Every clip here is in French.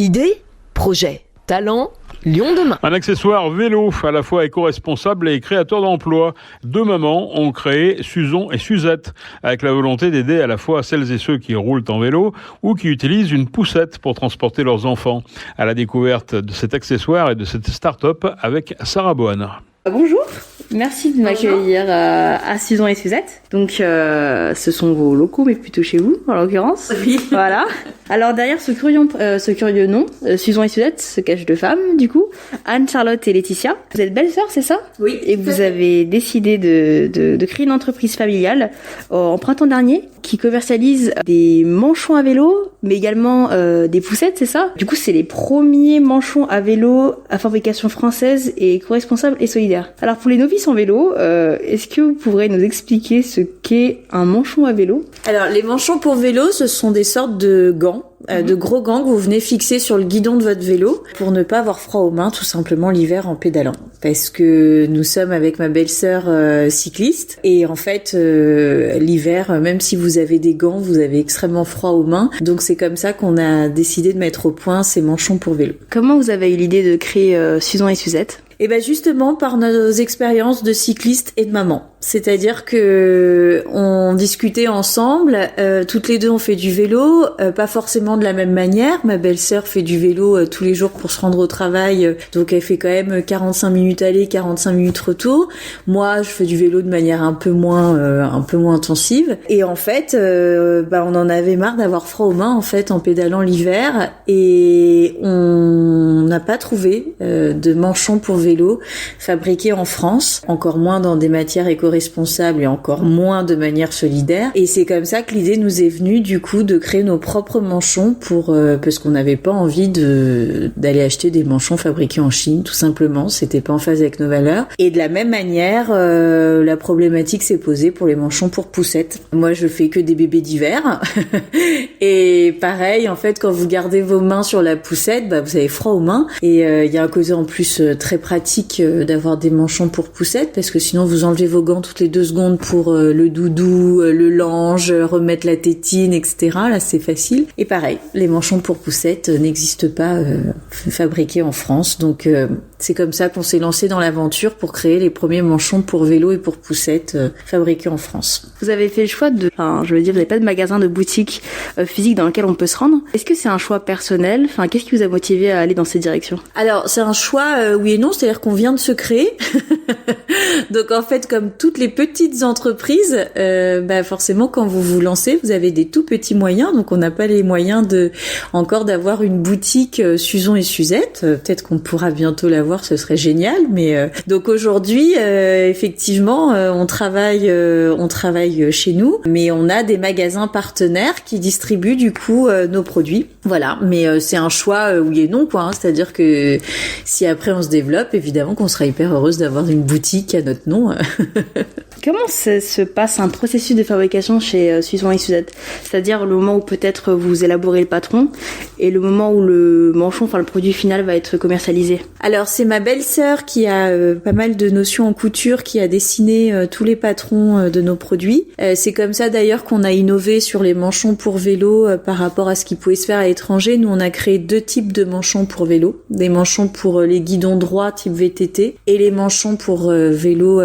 Idée, projet, talent, Lyon demain. Un accessoire vélo à la fois éco-responsable et créateur d'emplois. 2 mamans ont créé Suzon et Suzette avec la volonté d'aider à la fois celles et ceux qui roulent en vélo ou qui utilisent une poussette pour transporter leurs enfants. À la découverte de cet accessoire et de cette start-up avec Sarah Bohana. Bonjour, merci de m'accueillir à Suzon et Suzette. Donc ce sont vos locaux, mais plutôt chez vous en l'occurrence. Oui. Voilà. Alors derrière ce curieux nom, Suzon et Suzette, se cachent 2 femmes du coup, Anne, Charlotte et Laetitia. Vous êtes belles-sœurs, c'est ça? Oui. Et vous avez décidé de créer une entreprise familiale en printemps dernier qui commercialise des manchons à vélo, mais également des poussettes, c'est ça? Du coup, c'est les premiers manchons à vélo à fabrication française et éco-responsable et solidaire. Alors pour les novices en vélo, est-ce que vous pourrez nous expliquer ce qu'est un manchon à vélo? Alors, les manchons pour vélo, ce sont des sortes de gants, de gros gants que vous venez fixer sur le guidon de votre vélo pour ne pas avoir froid aux mains, tout simplement l'hiver en pédalant. Parce que nous sommes avec ma belle-sœur cycliste et en fait, l'hiver, même si vous avez des gants, vous avez extrêmement froid aux mains. Donc c'est comme ça qu'on a décidé de mettre au point ces manchons pour vélo. Comment vous avez eu l'idée de créer Suzon et Suzette? Et ben justement par nos expériences de cyclistes et de maman. C'est-à-dire que on discutait ensemble, toutes les deux on fait du vélo, pas forcément de la même manière. Ma belle-sœur fait du vélo tous les jours pour se rendre au travail, donc elle fait quand même 45 minutes aller, 45 minutes retour. Moi, je fais du vélo de manière un peu moins intensive. Et en fait, on en avait marre d'avoir froid aux mains en fait en pédalant l'hiver, et on n'a pas trouvé de manchons pour vélo fabriqués en France, encore moins dans des matières éco-responsables et encore moins de manière solidaire. Et c'est comme ça que l'idée nous est venue du coup de créer nos propres manchons parce qu'on n'avait pas envie d'aller acheter des manchons fabriqués en Chine, tout simplement, c'était pas en phase avec nos valeurs. Et de la même manière, la problématique s'est posée pour les manchons pour poussettes. Moi, je fais que des bébés d'hiver et pareil, en fait, quand vous gardez vos mains sur la poussette, vous avez froid aux mains, et il y a un côté en plus très pratique d'avoir des manchons pour poussettes, parce que sinon vous enlevez vos gants toutes les 2 secondes pour le doudou, le lange, remettre la tétine, etc. Là, c'est facile. Et pareil, les manchons pour poussettes n'existent pas fabriqués en France, donc c'est comme ça qu'on s'est lancé dans l'aventure pour créer les premiers manchons pour vélo et pour poussettes fabriqués en France. Vous avez fait le choix vous n'avez pas de magasin, de boutique physique dans lequel on peut se rendre. Est-ce que c'est un choix personnel? Qu'est-ce qui vous a motivé à aller dans cette direction? Alors, c'est un choix oui et non, c'est-à-dire qu'on vient de se créer. Donc en fait, comme toutes les petites entreprises, forcément quand vous vous lancez, vous avez des tout petits moyens. Donc on n'a pas les moyens encore d'avoir une boutique Suzon et Suzette. Peut-être qu'on pourra bientôt l'avoir, ce serait génial. Mais donc aujourd'hui, effectivement, on travaille chez nous, mais on a des magasins partenaires qui distribuent du coup nos produits. Voilà, mais c'est un choix oui et non quoi. C'est-à-dire que si après on se développe, évidemment qu'on sera hyper heureuse d'avoir une boutique à notre nom. Comment se passe un processus de fabrication chez Suzon et Suzette? C'est-à-dire le moment où peut-être vous élaborez le patron et le moment où le manchon, le produit final va être commercialisé. Alors c'est ma belle-sœur qui a pas mal de notions en couture, qui a dessiné tous les patrons de nos produits. C'est comme ça d'ailleurs qu'on a innové sur les manchons pour vélo par rapport à ce qui pouvait se faire à l'étranger. Nous on a créé 2 types de manchons pour vélo. Des manchons pour les guidons droits type VTT et les manchons pour vélo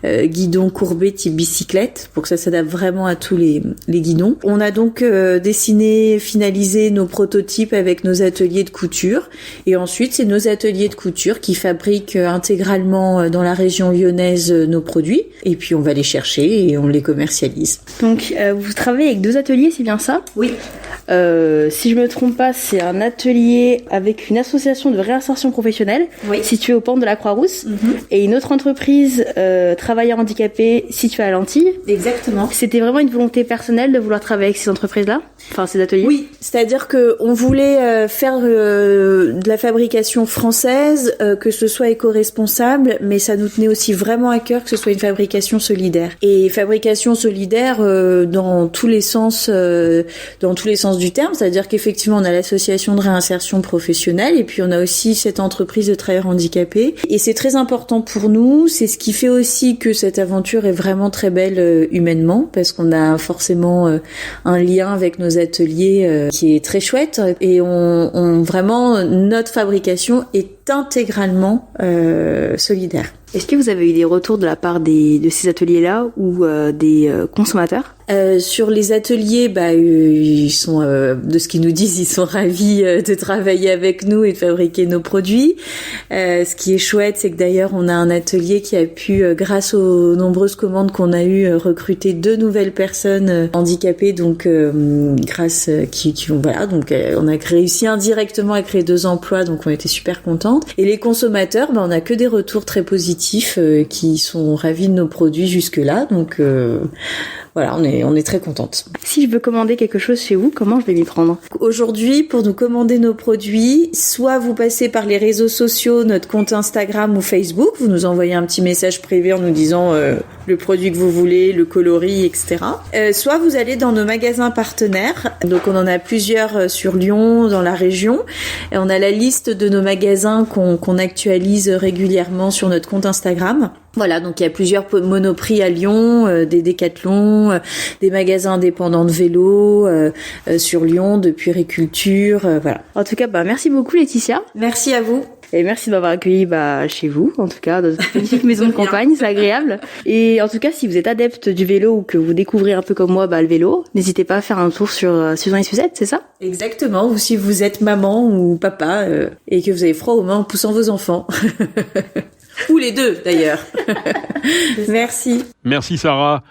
guidon courbé type bicyclette, pour que ça s'adapte vraiment à tous les guidons. On a donc dessiné, finalisé nos prototypes avec nos ateliers de couture, et ensuite c'est nos ateliers de couture qui fabriquent intégralement dans la région lyonnaise nos produits, et puis on va les chercher et on les commercialise. Donc vous travaillez avec 2 ateliers, c'est bien ça? Oui. Si je me trompe pas, c'est un atelier avec une association de réinsertion professionnelle située aux pentes de la Croix-Rousse, et une autre entreprise travailleurs handicapés située à Lantilles. Exactement. C'était vraiment une volonté personnelle de vouloir travailler avec ces entreprises-là, ces ateliers? Oui, c'est-à-dire que on voulait faire de la fabrication française que ce soit éco-responsable, mais ça nous tenait aussi vraiment à cœur que ce soit une fabrication solidaire. Et fabrication solidaire dans tous les sens du terme, c'est-à-dire qu'effectivement on a l'association de réinsertion professionnelle et puis on a aussi cette entreprise de travailleurs handicapés. Et c'est très important pour nous, c'est ce qui fait aussi que cette aventure est vraiment très belle humainement, parce qu'on a forcément un lien avec nos ateliers qui est très chouette, et on vraiment notre fabrication est intégralement solidaire. Est-ce que vous avez eu des retours de la part de ces ateliers-là ou des consommateurs ? Sur les ateliers, ils sont, de ce qu'ils nous disent, ils sont ravis de travailler avec nous et de fabriquer nos produits. Ce qui est chouette, c'est que d'ailleurs, on a un atelier qui a pu, grâce aux nombreuses commandes qu'on a eues, recruter 2 nouvelles personnes handicapées. Donc, on a réussi indirectement à créer 2 emplois, donc on était super contentes. Et les consommateurs, on a que des retours très positifs, qui sont ravis de nos produits jusque-là. Donc, voilà, on est très contente. Si je veux commander quelque chose chez vous, comment je vais m'y prendre ? Aujourd'hui, pour nous commander nos produits, soit vous passez par les réseaux sociaux, notre compte Instagram ou Facebook, vous nous envoyez un petit message privé en nous disant le produit que vous voulez, le coloris, etc. Soit vous allez dans nos magasins partenaires. Donc on en a plusieurs sur Lyon, dans la région. Et on a la liste de nos magasins qu'on actualise régulièrement sur notre compte Instagram. Voilà, donc il y a plusieurs Monoprix à Lyon, des Décathlon, des magasins indépendants de vélo sur Lyon, de puériculture, voilà. En tout cas, merci beaucoup Laetitia. Merci à vous. Et merci de m'avoir accueilli chez vous, en tout cas, dans une magnifique maison de campagne, c'est agréable. Et en tout cas, si vous êtes adepte du vélo ou que vous découvrez un peu comme moi le vélo, n'hésitez pas à faire un tour sur Suzanne et Suzette, c'est ça ? Exactement, ou si vous êtes maman ou papa et que vous avez froid aux mains en poussant vos enfants. Ou les deux, d'ailleurs. Merci. Merci Sarah.